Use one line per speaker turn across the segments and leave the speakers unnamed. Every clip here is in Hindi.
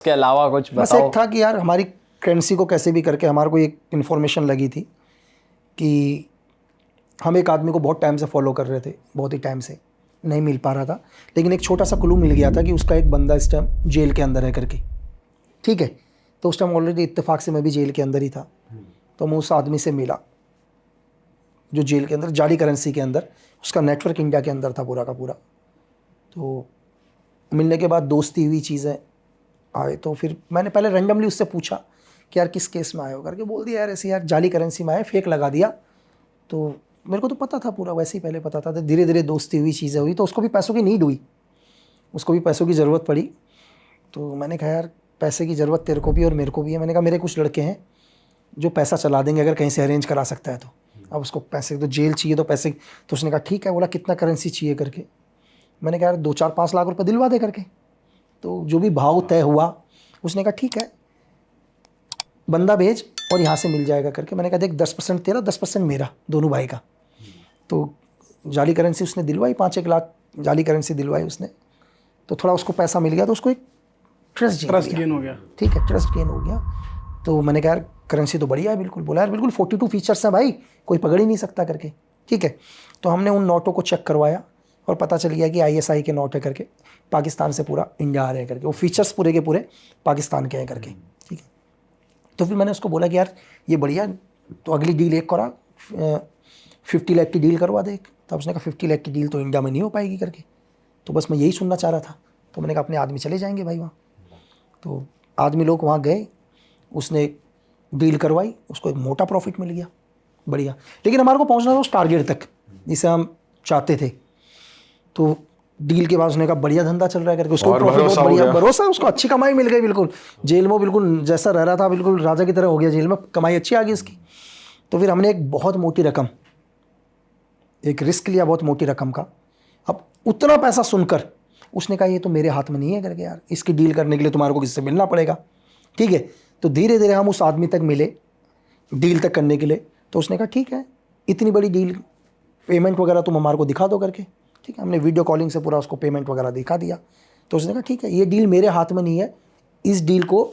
इसके अलावा कुछ
बस
बताओ।
एक था कि यार हमारी करेंसी को कैसे भी करके हमारे को एक इन्फॉर्मेशन लगी थी कि हम एक आदमी को बहुत टाइम से फॉलो कर रहे थे, बहुत ही टाइम से नहीं मिल पा रहा था, लेकिन एक छोटा सा क्लू मिल गया था कि उसका एक बंदा इस टाइम जेल के अंदर है करके। ठीक है, तो उस टाइम ऑलरेडी इत्तेफाक से मैं भी जेल के अंदर ही था, तो मैं उस आदमी से मिला जो जेल के अंदर जाली करेंसी के अंदर, उसका नेटवर्क इंडिया के अंदर था पूरा का पूरा। तो मिलने के बाद दोस्ती हुई, चीज़ें आए, तो फिर मैंने पहले रैंडमली उससे पूछा कि यार किस केस में आए हो करके। बोल दिया यार ऐसे यार जाली करेंसी में आए, फेक लगा दिया। तो मेरे को तो पता था पूरा, वैसे ही पहले पता था। तो धीरे धीरे दोस्ती हुई, चीज़ें हुई, तो उसको भी पैसों की नीड हुई, उसको भी पैसों की ज़रूरत पड़ी। तो मैंने कहा यार पैसे की ज़रूरत तेरे को भी और मेरे को भी है। मैंने कहा मेरे कुछ लड़के हैं जो पैसा चला देंगे अगर कहीं से अरेंज करा सकता है तो। अब उसको पैसे तो जेल चाहिए तो पैसे, तो उसने कहा ठीक है। बोला कितना करेंसी चाहिए करके। मैंने कहा यार 2-4-5 लाख रुपए दिलवा दे करके। तो जो भी भाव तय हुआ उसने कहा ठीक है बंदा भेज और यहाँ से मिल जाएगा करके। मैंने कहा देख 10% तेरा 10% मेरा, दोनों भाई का। तो जाली करेंसी उसने दिलवाई, 5-1 लाख जाली करेंसी दिलवाई उसने। तो थोड़ा उसको पैसा मिल गया तो उसको एक ट्रस्ट गेन हो गया। ठीक है, ट्रस्ट गेन हो गया। तो मैंने कहा यार करेंसी तो बढ़िया है बिल्कुल। बोला यार बिल्कुल 42 फीचर्स हैं भाई, कोई पकड़ ही नहीं सकता करके। ठीक है, तो हमने उन नोटों को चेक करवाया और पता चल गया कि ISI के नोट है करके, पाकिस्तान से पूरा इंडिया आ रहे हैं करके। वो फीचर्स पूरे के पूरे पाकिस्तान के हैं करके। ठीक है, तो फिर मैंने उसको बोला कि यार ये बढ़िया, तो अगली डील एक करा, 50 लाख की डील करवा दे। तब उसने कहा 50 लाख की डील तो इंडिया में नहीं हो पाएगी करके। तो बस मैं यही सुनना चाह रहा था। तो मैंने कहा अपने आदमी चले जाएंगे भाई वहाँ। तो आदमी लोग वहाँ गए, उसने डील करवाई, उसको एक मोटा प्रॉफिट मिल गया, बढ़िया। लेकिन हमारे को पहुँचना था उस टारगेट तक जिसे हम चाहते थे। तो डील के बाद उसने कहा बढ़िया धंधा चल रहा है करके, उसको प्रॉफिट बहुत बढ़िया, भरोसा, उसको अच्छी कमाई मिल गई बिल्कुल। जेल में बिल्कुल जैसा रह रहा था बिल्कुल राजा की तरह हो गया, जेल में कमाई अच्छी आ गई उसकी। तो फिर हमने एक बहुत मोटी रकम, एक रिस्क लिया बहुत मोटी रकम का। अब उतना पैसा सुनकर उसने कहा ये तो मेरे हाथ में नहीं है करके, यार इसकी डील करने के लिए तुम्हारे को किसी से मिलना पड़ेगा। ठीक है, तो धीरे धीरे हम उस आदमी तक मिले डील तक करने के लिए। तो उसने कहा ठीक है इतनी बड़ी डील, पेमेंट वगैरह तुम हमारे को दिखा दो करके। ठीक है, हमने वीडियो कॉलिंग से पूरा उसको पेमेंट वगैरह दिखा दिया। तो उसने कहा ठीक है ये डील मेरे हाथ में नहीं है, इस डील को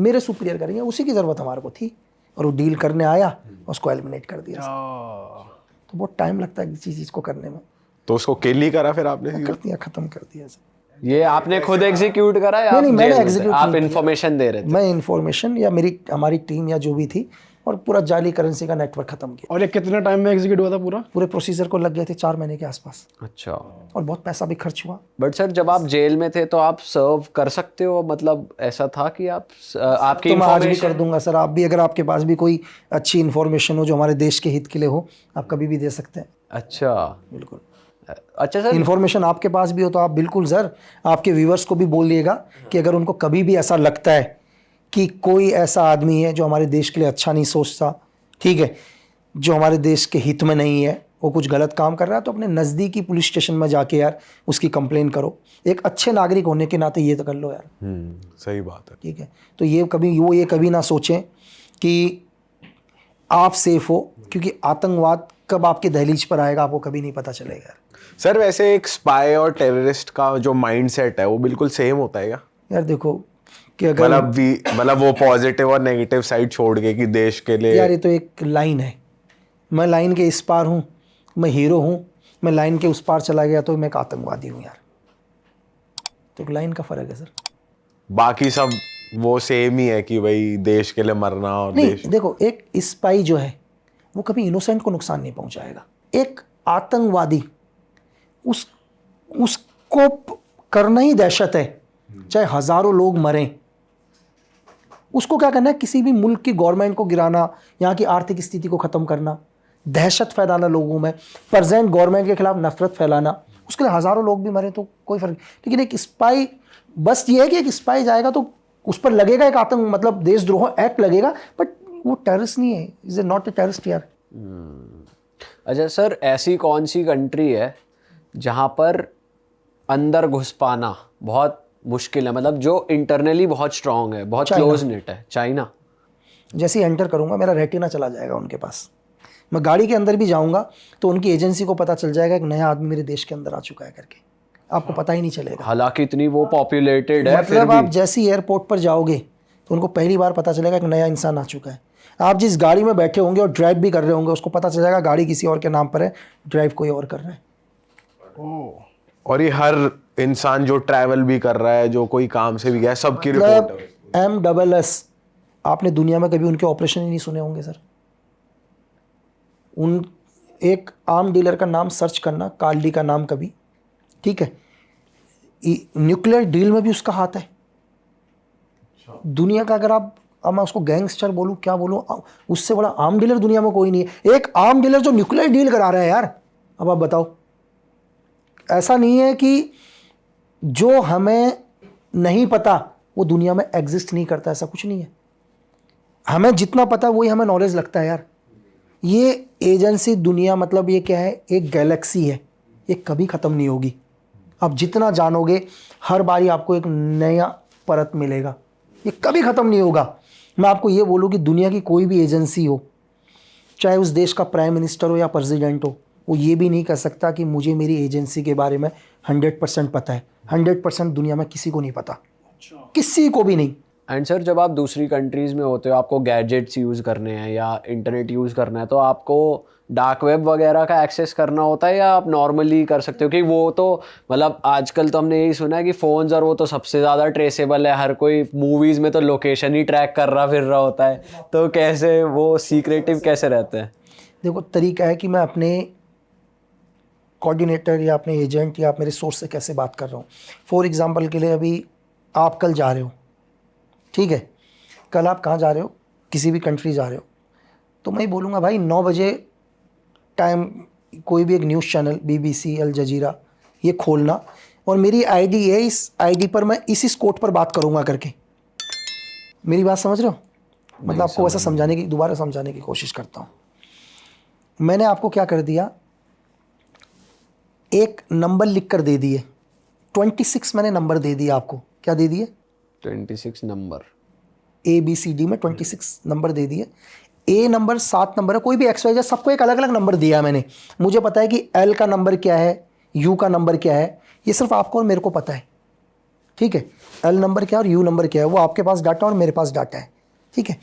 मेरे सुपीरियर करेंगे, उसी की ज़रूरत हमारे को थी। और वो डील करने आया, उसको एलिमिनेट कर दिया। तो बहुत टाइम लगता है किसी चीज़ को करने में।
तो उसको किल ही करा फिर आपने?
कर दिया, ख़त्म कर दिया सर।
ये आपने खुद एग्जीक्यूट करा या
नहीं, मैंने एग्जीक्यूट,
आप इन्फॉर्मेशन दे रहे थे?
मैं इन्फॉर्मेशन या हमारी टीम या जो भी थी, और पूरा जाली करेंसी का नेटवर्क खत्म किया।
और ये कितने टाइम में एग्जीक्यूट हुआ था पूरा?
पूरे प्रोसीजर को लग गए थे 4 महीने के आसपास।
अच्छा,
और बहुत पैसा भी खर्च हुआ।
बट सर जब आप जेल में थे तो आप सर्व कर सकते हो, मतलब ऐसा था कि आप आपकी
तो मैं आज भी
information-
कर दूंगा सर। आप भी अगर आपके पास भी कोई अच्छी इन्फॉर्मेशन हो जो हमारे देश के हित के लिए हो, आप कभी भी दे सकते हैं।
अच्छा
बिल्कुल।
अच्छा सर,
इन्फॉर्मेशन आपके पास भी हो तो आप बिल्कुल सर आपके व्यूवर्स को भी बोलिएगा कि अगर उनको कभी भी ऐसा लगता है कि कोई ऐसा आदमी है जो हमारे देश के लिए अच्छा नहीं सोचता, ठीक है, जो हमारे देश के हित में नहीं है, वो कुछ गलत काम कर रहा है, तो अपने नज़दीकी पुलिस स्टेशन में जाके यार उसकी कंप्लेन करो। एक अच्छे नागरिक होने के नाते ये तो कर लो यार।
सही बात है।
ठीक है, तो ये कभी ना सोचें कि आप सेफ हो, क्योंकि आतंकवाद कब आपके दहलीज पर आएगा आपको कभी नहीं पता चलेगा यार।
सर वैसे एक स्पाई और टेररिस्ट का जो माइंडसेट है वो बिल्कुल सेम होता है क्या?
यार देखो कि अगर
मतलब वो पॉजिटिव और नेगेटिव साइड छोड़ के कि देश के लिए,
यार ये तो एक लाइन है, मैं लाइन के इस पार हूँ, मैं हीरो हूँ, मैं लाइन के उस पार चला गया तो मैं एक आतंकवादी हूँ यार। तो एक लाइन का फ़र्क है सर।
बाकी सब वो सेम ही है कि भाई देश के लिए मरना और
नहीं
देश।
देखो, एक स्पाई जो है वो कभी इनोसेंट को नुकसान नहीं पहुंचाएगा। एक आतंकवादी उसको करना ही दहशत है, चाहे हजारों लोग मरें। उसको क्या करना है, किसी भी मुल्क की गवर्नमेंट को गिराना, यहाँ की आर्थिक स्थिति को ख़त्म करना, दहशत फैलाना लोगों में, प्रेजेंट गवर्नमेंट के खिलाफ नफरत फैलाना। उसके लिए हज़ारों लोग भी मरे तो कोई फ़र्क। लेकिन एक स्पाई, बस ये है कि एक स्पाई जाएगा तो उस पर लगेगा एक आतंक, मतलब देशद्रोह एक्ट लगेगा, बट वो टेररिस्ट नहीं है, is a not a terrorist यार।
अच्छा सर, ऐसी कौन सी कंट्री है जहाँ पर अंदर घुस पाना बहुत मुश्किल है, मतलब जो इंटरनली बहुत स्ट्रांग है, बहुत क्लोज नेट है? चाइना।
जैसे ही एंटर करूंगा मेरा रेटिना चला जाएगा उनके पास। मैं गाड़ी के अंदर भी जाऊंगा तो उनकी एजेंसी को पता चल जाएगा एक नया आदमी मेरे देश के अंदर आ चुका है करके। आपको पता ही नहीं चलेगा।
हालांकि इतनी वो पॉपुलेटेड है, फिर
मतलब
भी
आप जैसे ही एयरपोर्ट पर जाओगे तो उनको पहली बार पता चलेगा एक नया इंसान आ चुका है। आप जिस गाड़ी में बैठे होंगे और ड्राइव भी कर रहे होंगे, उसको पता चल जाएगा गाड़ी किसी और के नाम पर है, ड्राइव कोई और कर रहा है।
और ये हर इंसान जो ट्रैवल भी कर रहा है, जो कोई काम से भी गया है, सबकी रिपोर्ट है।
MLS, आपने दुनिया में कभी उनके ऑपरेशन ही नहीं सुने होंगे सर। उन एक आर्म डीलर का नाम सर्च करना, कार्डी का नाम कभी, ठीक है, न्यूक्लियर डील में भी उसका हाथ है। दुनिया का अगर अब मैं उसको गैंगस्टर बोलूं, क्या बोलूं, उससे बड़ा आर्म डीलर दुनिया में कोई नहीं है। एक आर्म डीलर जो न्यूक्लियर डील करा रहा है यार, अब आप बताओ। ऐसा नहीं है कि जो हमें नहीं पता वो दुनिया में एग्जिस्ट नहीं करता, ऐसा कुछ नहीं है। हमें जितना पता वही हमें नॉलेज लगता है यार। ये एजेंसी दुनिया, मतलब ये क्या है, एक गैलेक्सी है, ये कभी ख़त्म नहीं होगी। आप जितना जानोगे हर बारी आपको एक नया परत मिलेगा, ये कभी ख़त्म नहीं होगा। मैं आपको ये बोलूँ कि दुनिया की कोई भी एजेंसी हो, चाहे उस देश का प्राइम मिनिस्टर हो या प्रेसिडेंट हो, वो ये भी नहीं कह सकता कि मुझे मेरी एजेंसी के बारे में 100% पता है। 100% दुनिया में किसी को नहीं पता, किसी को भी नहीं।
एंड सर, जब आप दूसरी कंट्रीज़ में होते हो, आपको गैजेट्स यूज़ करने हैं या इंटरनेट यूज़ करना है, तो आपको डार्क वेब वगैरह का एक्सेस करना होता है या आप नॉर्मली कर सकते हो? कि वो तो मतलब आजकल तो हमने यही सुना है कि फ़ोन्स और वो तो सबसे ज़्यादा ट्रेसेबल है, हर कोई मूवीज़ में तो लोकेशन ही ट्रैक कर रहा फिर रहा होता है, तो कैसे वो सीक्रेटिव कैसे रहते हैं?
देखो, तरीका है कि मैं अपने कोऑर्डिनेटर या अपने एजेंट या मेरे सोर्स से कैसे बात कर रहा हूँ। फॉर एग्जांपल के लिए, अभी आप कल जा रहे हो, ठीक है, कल आप कहाँ जा रहे हो, किसी भी कंट्री जा रहे हो, तो मैं बोलूँगा भाई 9 बजे टाइम कोई भी एक न्यूज़ चैनल, BBC, अल जजीरा, ये खोलना, और मेरी आईडी है, इस आईडी पर मैं इस कोड पर बात करूँगा करके। मेरी बात समझ रहे हो? मतलब आपको वैसा समझाने की, दोबारा समझाने की कोशिश करता हूँ। मैंने आपको क्या कर दिया, एक नंबर लिख कर दे दिए, 26 मैंने नंबर दे दिया आपको। क्या दे दिए?
26 नंबर,
ABCD में 26 नंबर दे दिए। A नंबर 7 नंबर है, कोई भी XYZ, सबको एक अलग अलग नंबर दिया मैंने। मुझे पता है कि L का नंबर क्या है, U का नंबर क्या है, ये सिर्फ आपको और मेरे को पता है, ठीक है। L नंबर क्या है और U नंबर क्या है, वो आपके पास डाटा और मेरे पास डाटा है, ठीक है।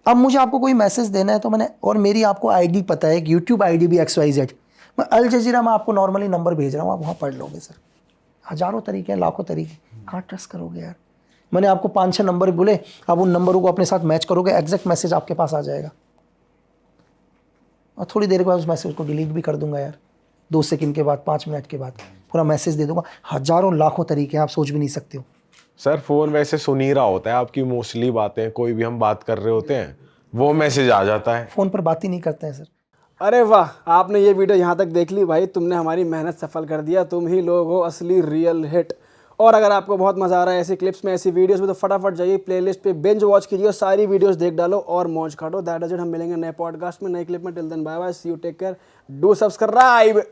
अब मुझे आपको कोई मैसेज देना है तो मैंने, और मेरी आपको आईडी पता है, यूट्यूब आईडी भी XYZ, मैं अल जजीरा में आपको नॉर्मली नंबर भेज रहा हूँ, आप वहाँ पढ़ लोगे सर। हज़ारों तरीके हैं, लाखों तरीके, कहाँ ट्रस्ट करोगे यार। मैंने आपको 5-6 नंबर बोले, आप उन नंबरों को अपने साथ मैच करोगे, एग्जैक्ट मैसेज आपके पास आ जाएगा। और थोड़ी देर के बाद उस मैसेज को डिलीट भी कर दूंगा यार, 2 सेकंड के बाद, 5 मिनट के बाद पूरा मैसेज दे दूंगा। हज़ारों लाखों तरीके हैं, आप सोच भी नहीं सकते हो।
सर फ़ोन वैसे सुन ही रहा होता है आपकी मोस्टली बातें, कोई भी हम बात कर रहे होते हैं वो मैसेज आ जाता है।
फ़ोन पर बात ही नहीं करते हैं सर।
अरे वाह, आपने ये वीडियो यहाँ तक देख ली भाई, तुमने हमारी मेहनत सफल कर दिया। तुम ही लोग हो असली रियल हिट। और अगर आपको बहुत मज़ा आ रहा है ऐसी क्लिप्स में, ऐसी वीडियोस में, तो फटाफट जाइए प्लेलिस्ट पे, बिंज वॉच कीजिए और सारी वीडियोस देख डालो और मौज काटो। That is it. हम मिलेंगे नए पॉडकास्ट में, नए क्लिप में। Till then bye bye, see you, take care, do subscribe.